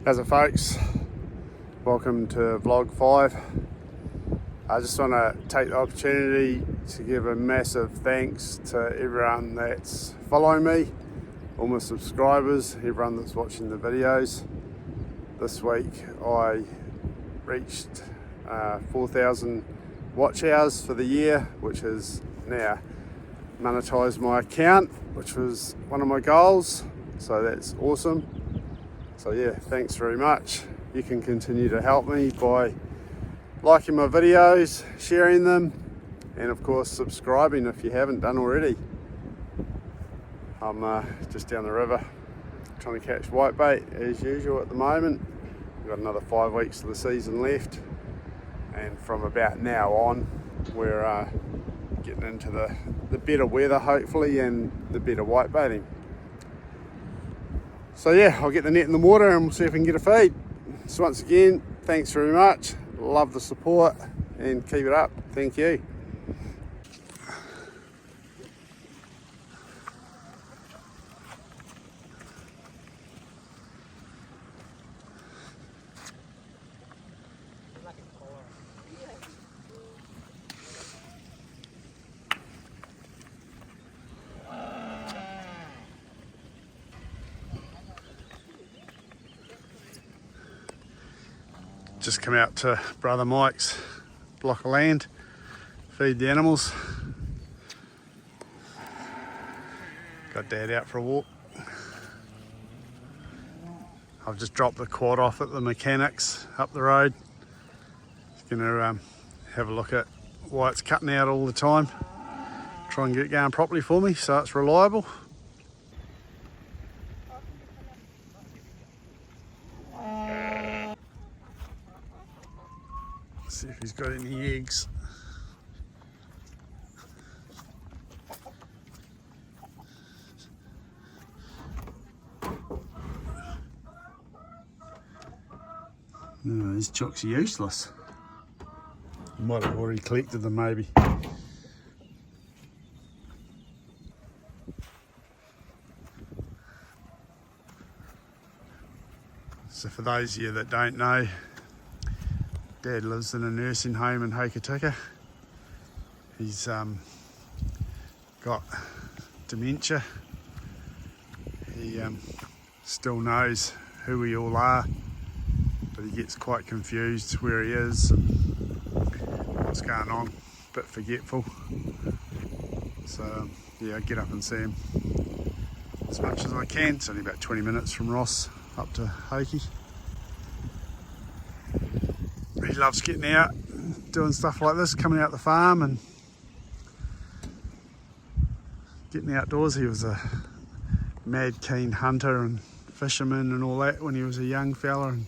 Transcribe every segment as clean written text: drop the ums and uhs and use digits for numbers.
How's it, folks? Welcome to vlog 5. I just want to take the opportunity to give a massive thanks to everyone that's following me, all my subscribers, everyone that's watching the videos. This week I reached 4,000 watch hours for the year, which has now monetized my account, which was one of my goals, so that's awesome. So yeah, thanks very much. You can continue to help me by liking my videos, sharing them, and of course subscribing if you haven't done already. I'm just down the river trying to catch whitebait as usual at the moment. We've got another 5 weeks of the season left, and from about now on we're getting into the better weather hopefully, and the better whitebaiting. So yeah, I'll get the net in the water and we'll see if we can get a feed. So once again, thanks very much. Love the support and keep it up. Thank you. Just come out to Brother Mike's block of land, feed the animals. Got Dad out for a walk. I've just dropped the quad off at the mechanics up the road. Just gonna have a look at why it's cutting out all the time. Try and get it going properly for me so it's reliable. See if he's got any eggs. No, these chooks are useless. Might have already collected them maybe. So for those of you that don't know, Dad lives in a nursing home in Hokitika. He's got dementia. He still knows who we all are, but he gets quite confused where he is and what's going on, a bit forgetful. So yeah, I get up and see him as much as I can. It's only about 20 minutes from Ross up to Hoki. He loves getting out, doing stuff like this, coming out the farm and getting outdoors. He was a mad keen hunter and fisherman and all that when he was a young fella, and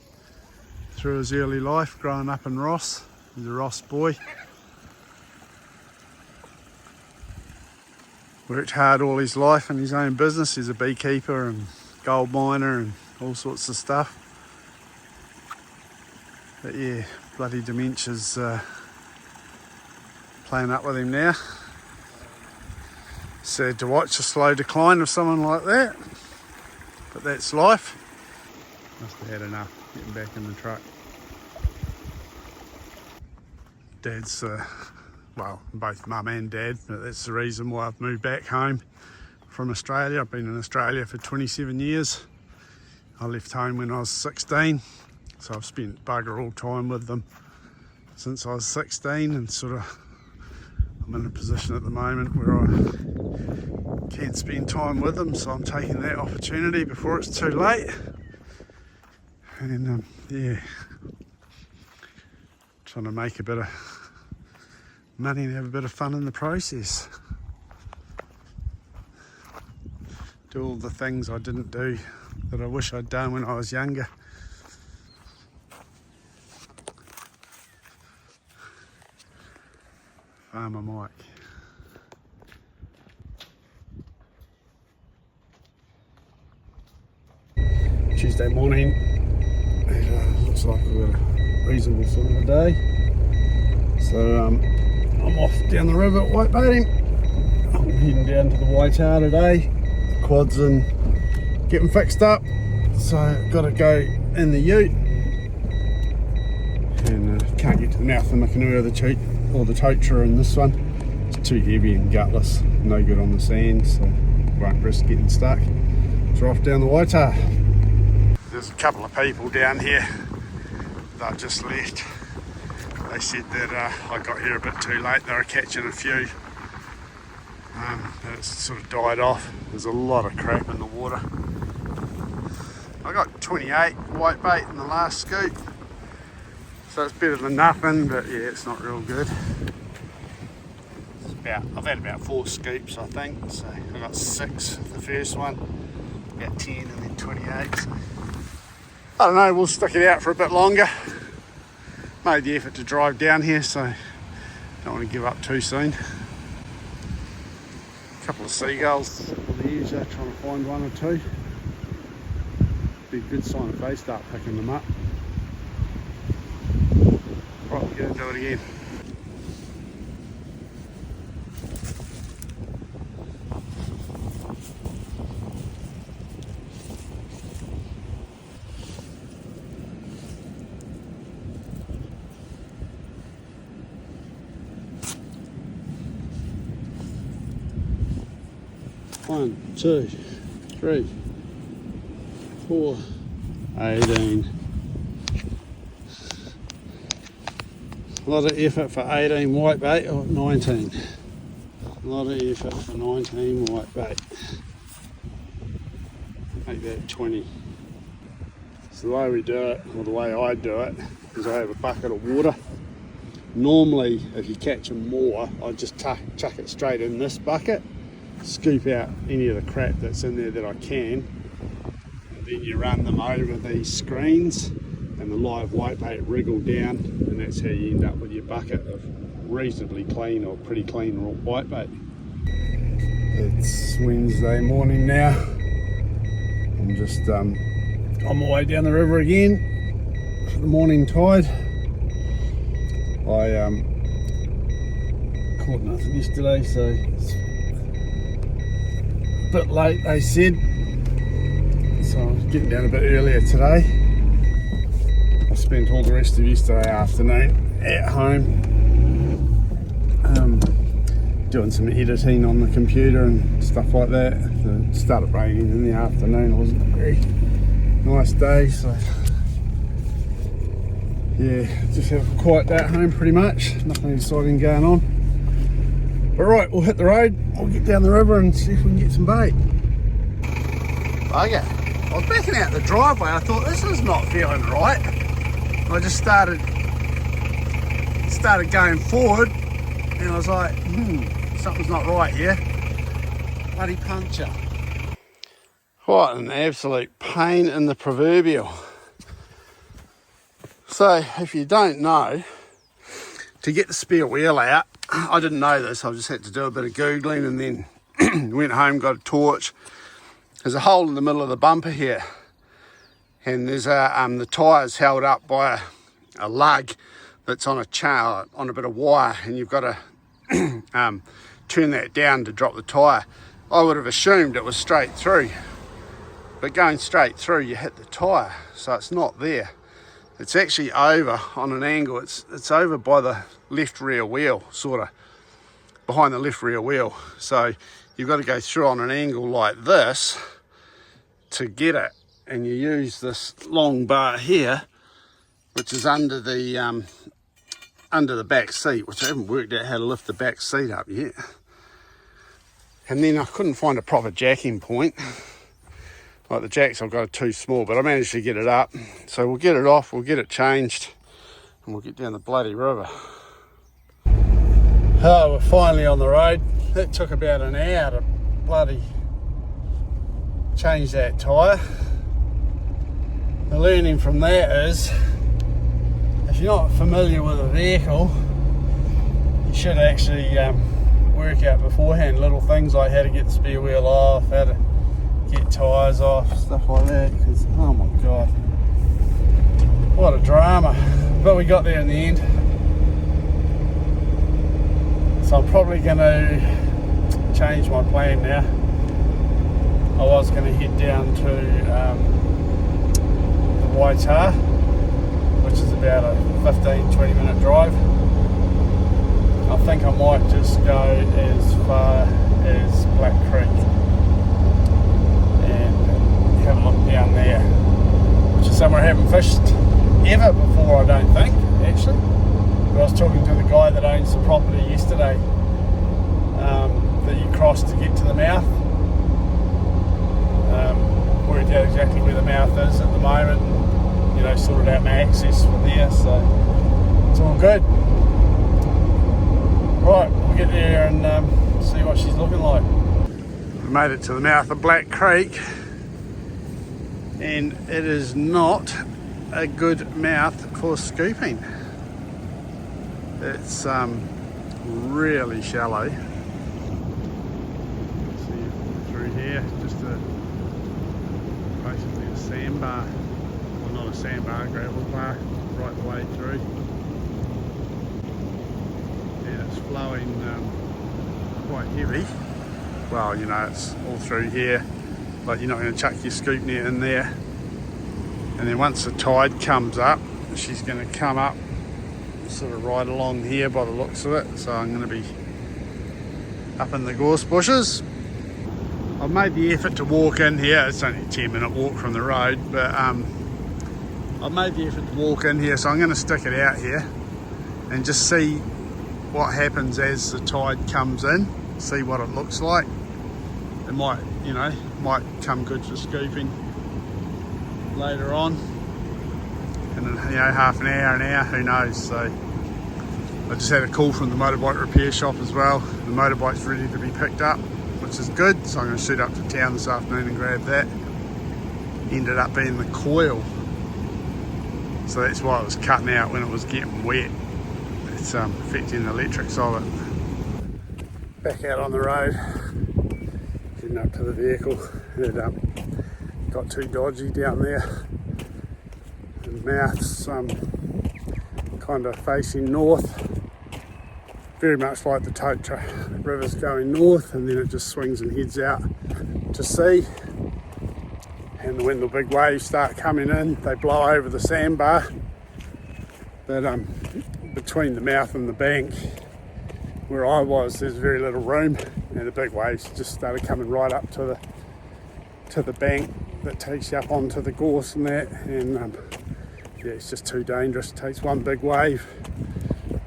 through his early life growing up in Ross. He's a Ross boy. Worked hard all his life in his own business. He's a beekeeper and gold miner and all sorts of stuff. But yeah, bloody dementia's playing up with him now. Sad to watch a slow decline of someone like that, but that's life. Must have had enough getting back in the truck. Dad's, well, both Mum and Dad, but that's the reason why I've moved back home from Australia. I've been in Australia for 27 years. I left home when I was 16. So I've spent bugger all time with them since I was 16, and sort of I'm in a position at the moment where I can't spend time with them, so I'm taking that opportunity before it's too late. And yeah, trying to make a bit of money and have a bit of fun in the process. Do all the things I didn't do that I wish I'd done when I was younger. Farmer Mike. Tuesday morning. It looks like we've got a reasonable sort of a day. So I'm off down the river whitebaiting. I'm heading down to the Waitā today. The quad's in getting fixed up. So got to go in the ute, and can't get to the mouth of the Mikanui or the Totara in this one. It's too heavy and gutless, no good on the sand, so won't risk getting stuck. So off down the Waitā. There's a couple of people down here that just left. They said that I got here a bit too late. They were catching a few, but it's sort of died off. There's a lot of crap in the water. I got 28 whitebait in the last scoop, so it's better than nothing, but yeah, it's not real good. I've had about 4 scoops, I think, so I got 6 the first one, about 10 and then 28. So I don't know, we'll stick it out for a bit longer. Made the effort to drive down here, so don't want to give up too soon. A couple of seagulls on the edge there, trying to find 1 or 2. Be a good sign if they start picking them up. Right, we're going to do it again. One, 2, 3, 4, 18. A lot of effort for 18 whitebait, or 19. A lot of effort for 19 whitebait. Make that 20. So the way we do it, or the way I do it, is I have a bucket of water. Normally, if you catch them more, I just chuck it straight in this bucket, scoop out any of the crap that's in there that I can, and then you run them over these screens and the live whitebait wriggle down, and that's how you end up with your bucket of reasonably clean or pretty clean raw whitebait. It's Wednesday morning now. I'm just on my way down the river again for the morning tide. I caught nothing yesterday, so it's a bit late, they said, so I'm getting down a bit earlier today. I spent all the rest of yesterday afternoon at home doing some editing on the computer and stuff like that. It started raining in the afternoon. It wasn't a very nice day, so yeah, just have a quiet day at home pretty much. Nothing exciting going on. But right, we'll hit the road. I'll get down the river and see if we can get some bait. Bugger. I was backing out the driveway. I thought, this is not feeling right. I just started going forward, and I was like, something's not right here. Bloody puncture. What an absolute pain in the proverbial. So, if you don't know, to get the spare wheel out, I didn't know this, I just had to do a bit of Googling, and then went home, got a torch. There's a hole in the middle of the bumper here, and there's the tyre's held up by a lug that's on a chain, on a bit of wire, and you've got to turn that down to drop the tyre. I would have assumed it was straight through, but going straight through you hit the tyre, so it's not there. It's actually over on an angle. It's over by the left rear wheel, sort of behind the left rear wheel. So you've got to go through on an angle like this to get it, and you use this long bar here, which is under the back seat, which I haven't worked out how to lift the back seat up yet. And then I couldn't find a proper jacking point. Like the jacks I've got are too small, but I managed to get it up. So we'll get it off, we'll get it changed, and we'll get down the bloody river. Oh, we're finally on the road. It took about an hour to bloody change that tyre. The learning from that is, if you're not familiar with a vehicle, you should actually work out beforehand little things like how to get the spare wheel off, how to get tyres off, stuff like that, because oh my god, what a drama. But we got there in the end, so I'm probably going to change my plan now. I was going to head down to Waitara, which is about a 15-20 minute drive. I think I might just go as far as Black Creek and have a look down there, which is somewhere I haven't fished ever before, I don't think, actually. But I was talking to the guy that owns the property yesterday, that you cross to get to the mouth. Worked out exactly where the mouth is at the moment, you know, sorted out my access from there, so it's all good. Right, we'll get there and see what she's looking like. We made it to the mouth of Black Creek, and it is not a good mouth for scooping. It's really shallow. See through here, just basically a sandbar, well, not a sandbar, a gravel bar right the way through. And it's flowing quite heavy. Well, you know, it's all through here, but you're not going to chuck your scoop net in there. And then once the tide comes up, she's going to come up sort of right along here by the looks of it. So I'm going to be up in the gorse bushes. I've made the effort to walk in here. It's only a 10-minute walk from the road, but I've made the effort to walk in here, so I'm going to stick it out here and just see what happens as the tide comes in, see what it looks like. It might, you know, might come good for scooping later on. And in, you know, half an hour, who knows. So I just had a call from the motorbike repair shop as well. The motorbike's ready to be picked up, which is good. So I'm going to shoot up to town this afternoon and grab that. Ended up being the coil. So that's why it was cutting out when it was getting wet. It's affecting the electrics of it. Back out on the road, heading up to the vehicle. It got too dodgy down there. The mouth's kind of facing north, very much like the Totra River's going north, and then it just swings and heads out to sea. And when the big waves start coming in, they blow over the sandbar. But between the mouth and the bank, where I was, there's very little room, and the big waves just started coming right up to the bank that takes you up onto the gorse and that. And yeah, it's just too dangerous. It takes one big wave,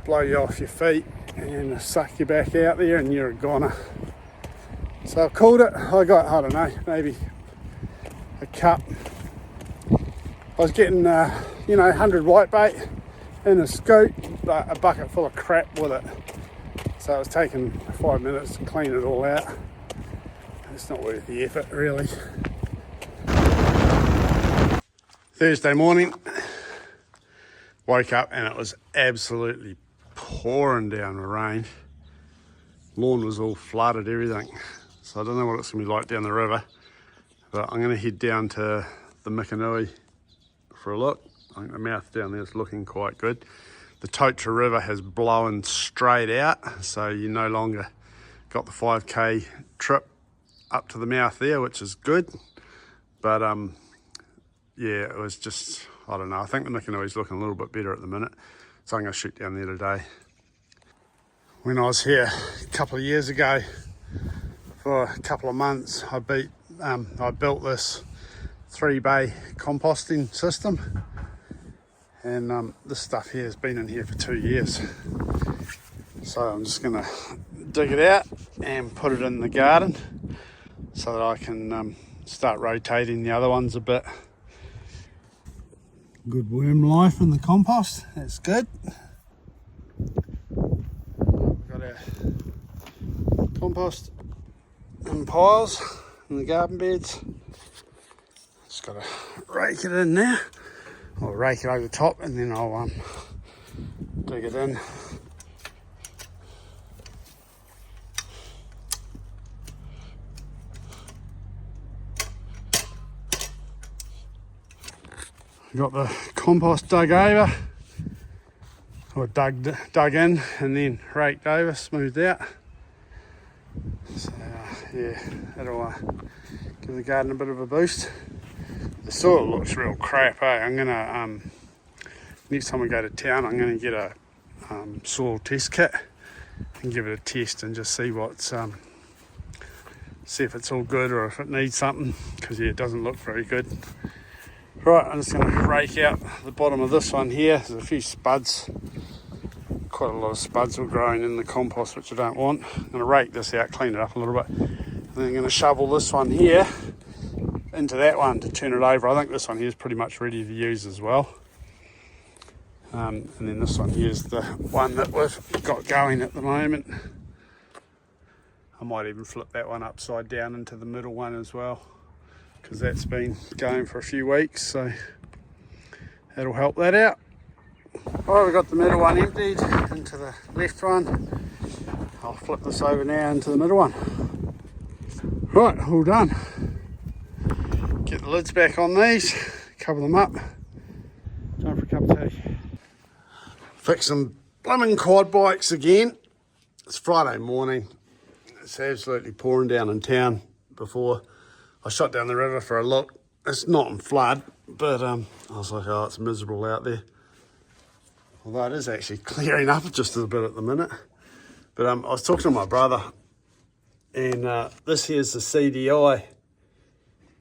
blow you off your feet, and suck you back out there, and you're a goner. So I called it. I got, I don't know, maybe a cup. I was getting, you know, 100 whitebait in a scoop, but a bucket full of crap with it. So it was taking 5 minutes to clean it all out. It's not worth the effort, really. Thursday morning, woke up and it was absolutely pouring down with rain. Lawn was all flooded, everything. So I don't know what it's going to be like down the river, but I'm going to head down to the Mikanui for a look. I think the mouth down there is looking quite good. The Totra River has blown straight out, so you no longer got the 5k trip up to the mouth there, which is good. But yeah, it was just, I don't know, I think the Mikanui's looking a little bit better at the minute, so I'm going to shoot down there today. When I was here a couple of years ago, for a couple of months, I built this 3-bay composting system, and this stuff here has been in here for 2 years. So I'm just going to dig it out and put it in the garden so that I can start rotating the other ones a bit. Good worm life in the compost, that's good. We've got our compost in piles in the garden beds. Just got to rake it in now. I'll rake it over the top and then I'll dig it in. Got the compost dug over, or dug in and then raked over, smoothed out. So yeah, that'll give the garden a bit of a boost. The soil looks real crap, eh? I'm gonna next time we go to town, I'm gonna get a soil test kit and give it a test and just see what's see if it's all good or if it needs something, because yeah, it doesn't look very good. Right, I'm just going to rake out the bottom of this one here. There's a few spuds, quite a lot of spuds were growing in the compost, which I don't want. I'm going to rake this out, clean it up a little bit, and then I'm going to shovel this one here into that one to turn it over. I think this one here is pretty much ready to use as well. And then this one here is the one that we've got going at the moment. I might even flip that one upside down into the middle one as well, because that's been going for a few weeks, so that'll help that out. Alright, we've got the middle one emptied into the left one. I'll flip this over now into the middle one. Right, all done. Get the lids back on these, cover them up. Time for a cup of tea. Fix some blooming quad bikes again. It's Friday morning. It's absolutely pouring down in town. Before I shot down the river for a look. It's not in flood, but I was like, oh, it's miserable out there. Although it is actually clearing up just a bit at the minute. But I was talking to my brother, and this here's the CDI,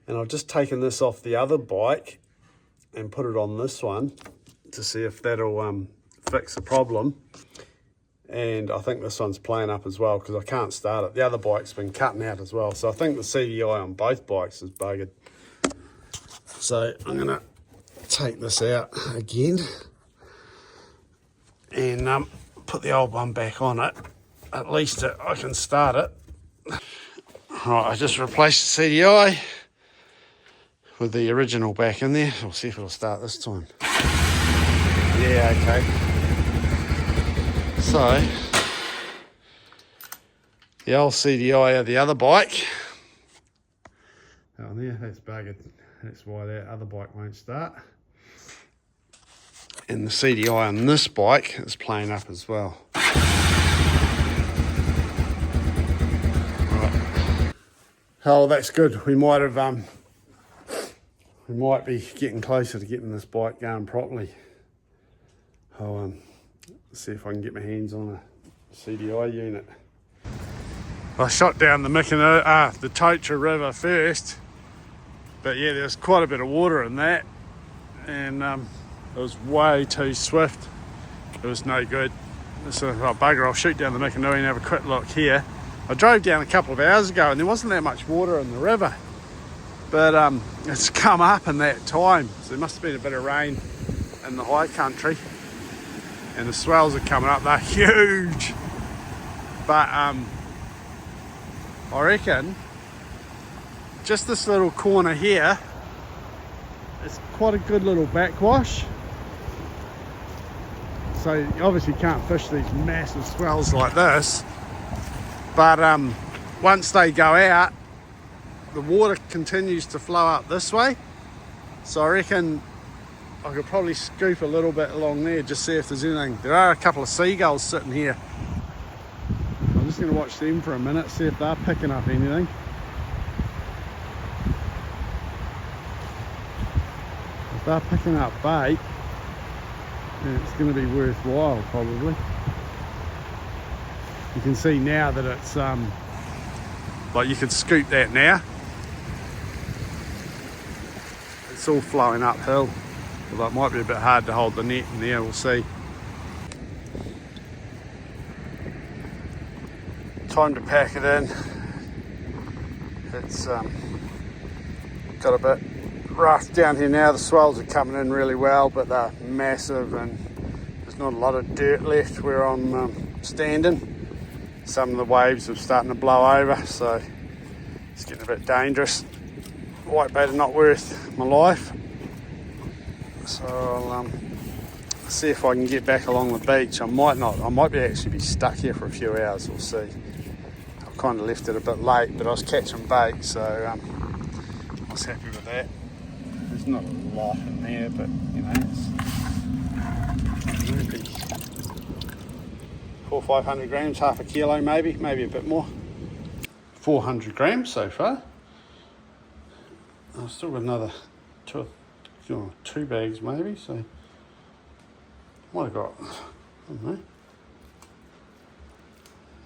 and I've just taken this off the other bike and put it on this one to see if that'll fix the problem. And I think this one's playing up as well because I can't start it. The other bike's been cutting out as well. So I think the CDI on both bikes is buggered. So I'm going to take this out again and put the old one back on it. At least I can start it. Right, I just replaced the CDI with the original back in there. We'll see if it'll start this time. Yeah, okay. So, the old CDI of the other bike, down there, that's buggered. That's why that other bike won't start. And the CDI on this bike is playing up as well. Right. Oh, that's good. We might be getting closer to getting this bike going properly. I'll see if I can get my hands on a CDI unit. I shot down the Tocha River first, but yeah, there's quite a bit of water in that, and it was way too swift. It was no good. So oh, bugger, I'll shoot down the Mikanui and have a quick look here. I drove down a couple of hours ago and there wasn't that much water in the river, but it's come up in that time, so there must have been a bit of rain in the high country. And the swells are coming up, they're huge. But I reckon just this little corner here is quite a good little backwash. So you obviously can't fish these massive swells like this. But once they go out, the water continues to flow up this way. So I reckon I could probably scoop a little bit along there, just see if there's anything. There are a couple of seagulls sitting here. I'm just going to watch them for a minute, see if they're picking up anything. If they're picking up bait, then it's going to be worthwhile probably. You can see now that it's like you could scoop that now. It's all flowing uphill. Although it might be a bit hard to hold the net in there, we'll see. Time to pack it in. It's got a bit rough down here now. The swells are coming in really well, but they're massive and there's not a lot of dirt left where I'm standing. Some of the waves are starting to blow over, so it's getting a bit dangerous. Whitebait are not worth my life. So I'll see if I can get back along the beach. I might not. I might actually be stuck here for a few hours. We'll see. I've kind of left it a bit late, but I was catching bait, so I was happy with that. There's not a lot in there, but you know, it's maybe 400 or 500 grams, half a kilo maybe a bit more. 400 grams so far. I've still got another two bags maybe, so might have got, I don't know,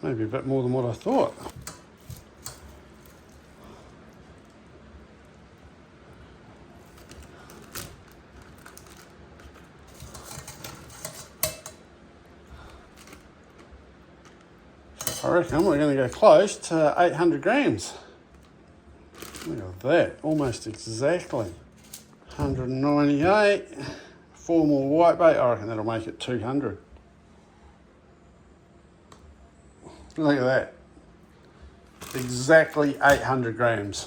maybe a bit more than what I thought. I reckon we're going to go close to 800 grams. Look at that, almost exactly. 198, 4 more whitebait, I reckon that'll make it 200. Look at that, exactly 800 grams.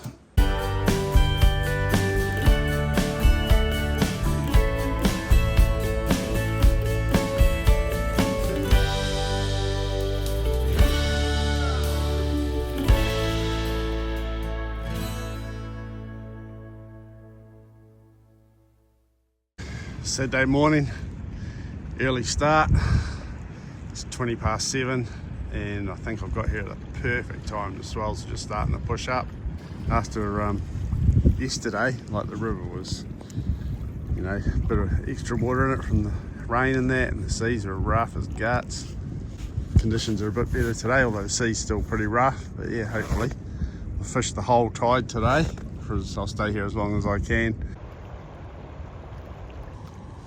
Saturday morning, early start. It's 20 past 7 and I think I've got here at the perfect time. The swells are just starting to push up. After yesterday, like the river was, you know, a bit of extra water in it from the rain and that, and the seas are rough as guts. Conditions are a bit better today, although the sea's still pretty rough, but yeah, hopefully I'll fish the whole tide today, because I'll stay here as long as I can.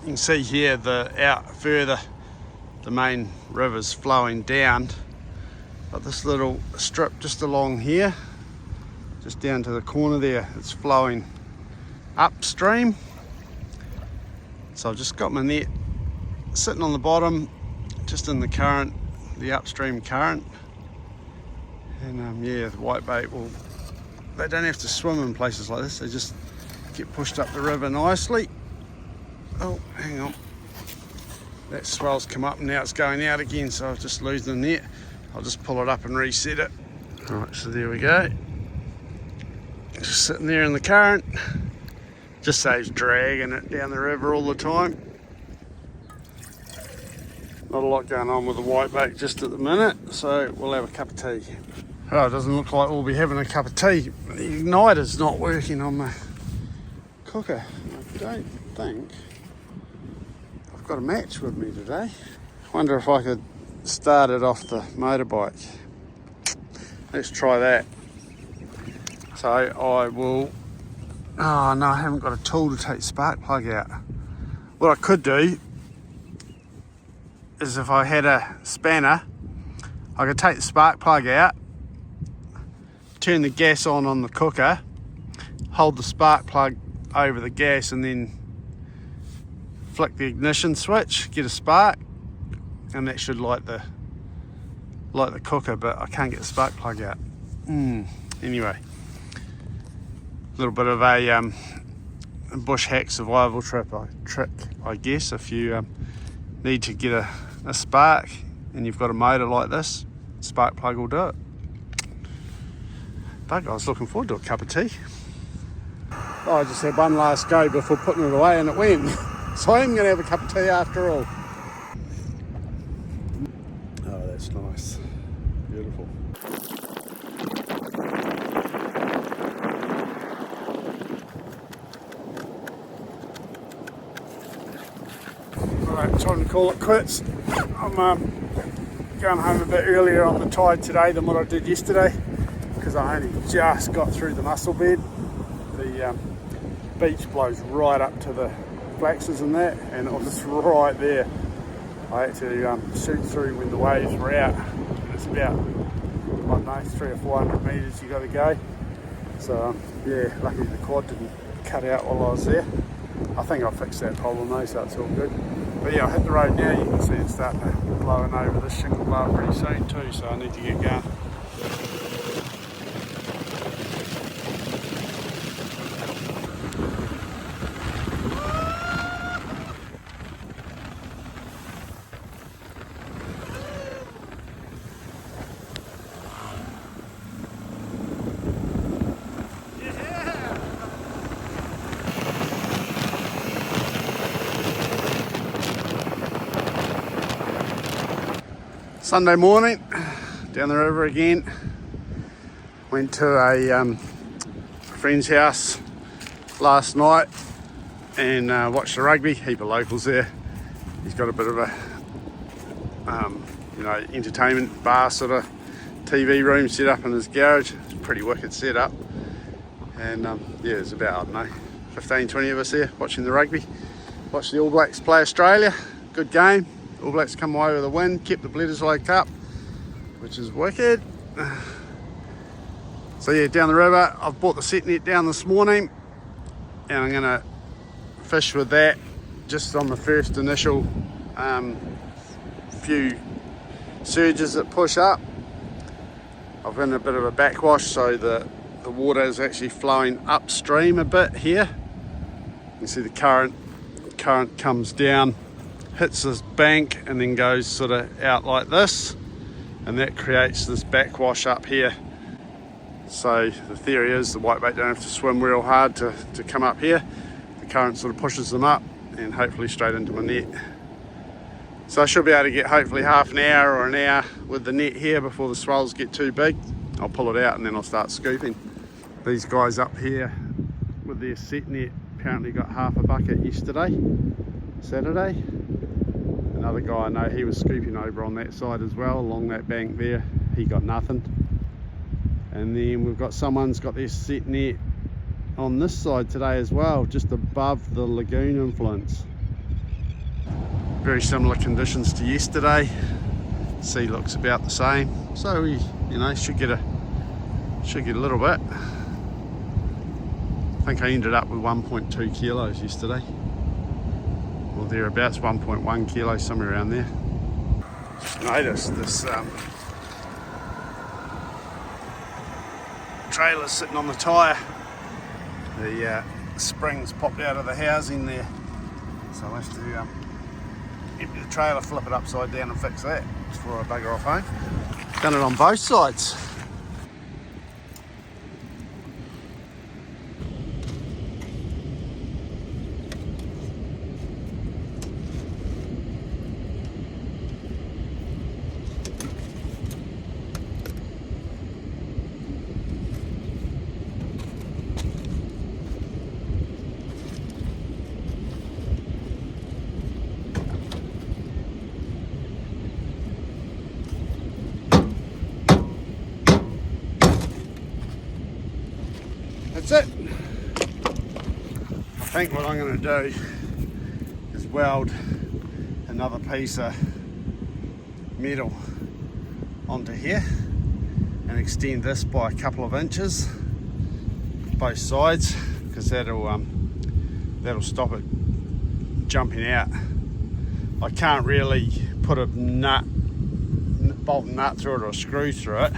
You can see here out further the main river's flowing down, but this little strip just along here, just down to the corner there, it's flowing upstream. So I've just got my net sitting on the bottom, just in the current, the upstream current, and yeah, the whitebait they don't have to swim in places like this, they just get pushed up the river nicely. Oh, hang on. That swell's come up and now it's going out again, so I've just loosened the net. I'll just pull it up and reset it. Alright, so there we go. Just sitting there in the current. Just saves dragging it down the river all the time. Not a lot going on with the whitebait just at the minute, so we'll have a cup of tea. Oh, it doesn't look like we'll be having a cup of tea. The igniter's not working on my cooker. I don't think I've got a match with me today. Wonder if I could start it off the motorbike. Let's try that. So I will, oh no, I haven't got a tool to take the spark plug out. What I could do is, if I had a spanner, I could take the spark plug out, turn the gas on the cooker, hold the spark plug over the gas and then flick the ignition switch, get a spark, and that should light the cooker, but I can't get the spark plug out. Anyway, a little bit of a bush hack survival trick, I guess, if you need to get a spark and you've got a motor like this, spark plug will do it. But I was looking forward to a cup of tea. Oh, I just had one last go before putting it away and it went. So I am going to have a cup of tea after all. Oh, that's nice. Beautiful. Alright, time to call it quits. I'm going home a bit earlier on the tide today than what I did yesterday, because I only just got through the mussel bed. The beach blows right up to the flaxes and that, and it was right there. I had to shoot through when the waves were out. It's about, I don't know, 300 or 400 metres you got to go. So yeah, lucky the quad didn't cut out while I was there. I think I fixed that problem though, so it's all good. But yeah, I hit the road now, you can see it's starting to blow in over this shingle bar pretty soon too, so I need to get going. Sunday morning, down the river again. Went to a friend's house last night and watch the rugby. Heap of locals there. He's got a bit of a you know, entertainment bar sort of TV room set up in his garage. It's a pretty wicked setup. And yeah, there's about, I don't know, 15, 20 of us there watching the rugby. Watch the All Blacks play Australia. Good game. All Blacks come away with a win, kept the Bledisloe Cup, which is wicked. So yeah, down the river, I've bought the set net down this morning, and I'm gonna fish with that just on the first initial few surges that push up. I've been a bit of a backwash, so the water is actually flowing upstream a bit here. You can see the current comes down, hits this bank, and then goes sort of out like this, and that creates this backwash up here. So the theory is the whitebait don't have to swim real hard to come up here. The current sort of pushes them up and hopefully straight into my net. So I should be able to get hopefully half an hour or an hour with the net here before the swells get too big. I'll pull it out and then I'll start scooping. These guys up here with their set net apparently got half a bucket yesterday, Saturday. Another guy I know, he was scooping over on that side as well, along that bank there. He got nothing. And then we've got someone's got their set net on this side today as well, just above the lagoon influence. Very similar conditions to yesterday. Sea looks about the same, so we, you know, should get a little bit. I think I ended up with 1.2 kilos yesterday, or thereabouts, 1.1 kilos, somewhere around there. Just noticed this trailer sitting on the tyre. The springs popped out of the housing there, so I'll have to empty the trailer, flip it upside down and fix that before I bugger off home. Done it on both sides. That's it. I think what I'm going to do is weld another piece of metal onto here and extend this by a couple of inches both sides, because that'll stop it jumping out. I can't really put a bolt and nut through it or screw through it,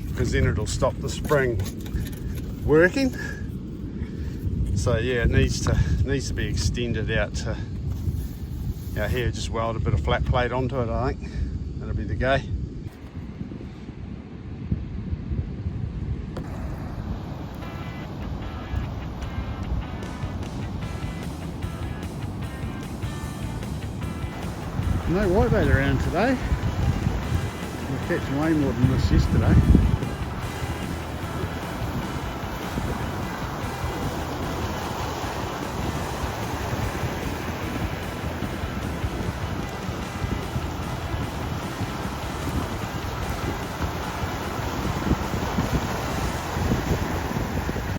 because then it'll stop the spring working. So yeah, it needs to be extended out to here. Just weld a bit of flat plate onto it. I think that'll be the go. No whitebait around today. We're catching way more than this yesterday.